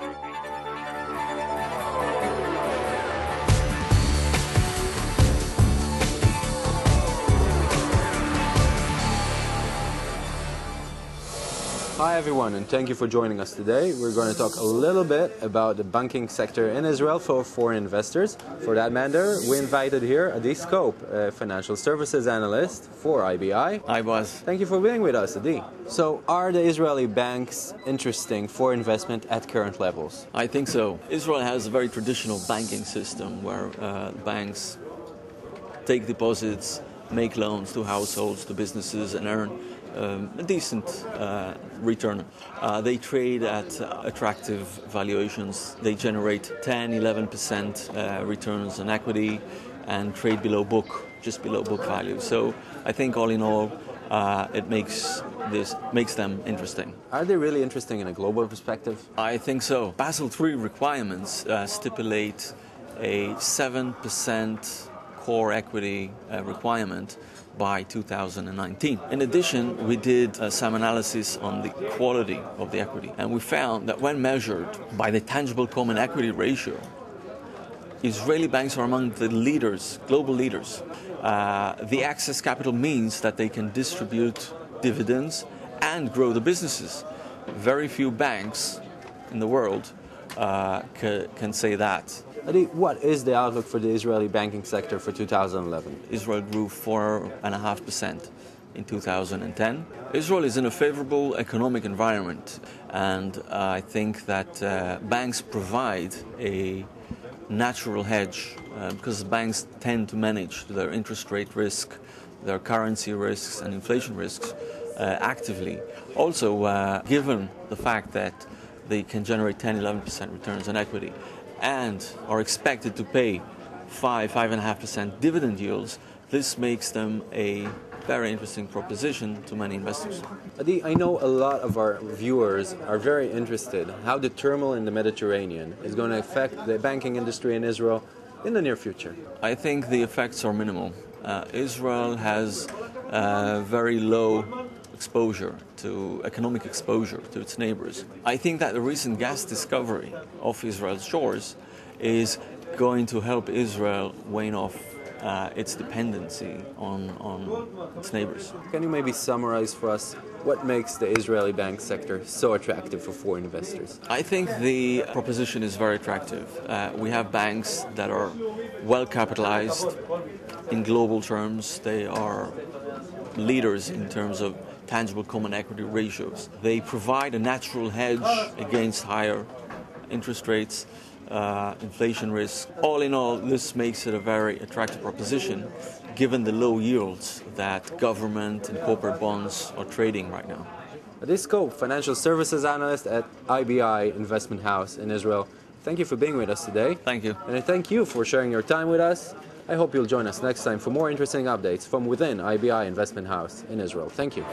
Hi everyone, and thank you for joining us today. We're going to talk a little bit about the banking sector in Israel for foreign investors. For that matter, we invited here Adi Scop, a financial services analyst for IBI. Hi, boss. Thank you for being with us, Adi. So, are the Israeli banks interesting for investment at current levels? I think so. Israel has a very traditional banking system where banks take deposits, make loans to households, to businesses, and earn a decent return. They trade at attractive valuations. They generate 10-11% returns on equity and trade below book, just below book value. So I think all in all, it makes them interesting. Are they really interesting in a global perspective? I think so. Basel III requirements stipulate a 7% core equity requirement by 2019. In addition, we did some analysis on the quality of the equity, and we found that when measured by the tangible common equity ratio, Israeli banks are among the leaders, global leaders. The excess capital means that they can distribute dividends and grow the businesses. Very few banks in the world can say that. Adi, what is the outlook for the Israeli banking sector for 2011? Israel grew 4.5% in 2010. Israel is in a favorable economic environment, and I think that banks provide a natural hedge because banks tend to manage their interest rate risk, their currency risks, and inflation risks actively. Also, given the fact that they can generate 10-11% returns on equity and are expected to pay 5.5% dividend yields, this makes them a very interesting proposition to many investors. Adi, I know a lot of our viewers are very interested how the turmoil in the Mediterranean is going to affect the banking industry in Israel in the near future. I think the effects are minimal. Israel has very low economic exposure to its neighbors. I think that the recent gas discovery off Israel's shores is going to help Israel wane off its dependency on its neighbors. Can you maybe summarize for us what makes the Israeli bank sector so attractive for foreign investors? I think the proposition is very attractive. We have banks that are well capitalized in global terms. They are leaders in terms of tangible common equity ratios. They provide a natural hedge against higher interest rates, inflation risk. All in all, this makes it a very attractive proposition given the low yields that government and corporate bonds are trading right now. Adi Scop, financial services analyst at IBI Investment House in Israel. Thank you for being with us today. Thank you. And I thank you for sharing your time with us. I hope you'll join us next time for more interesting updates from within IBI Investment House in Israel. Thank you.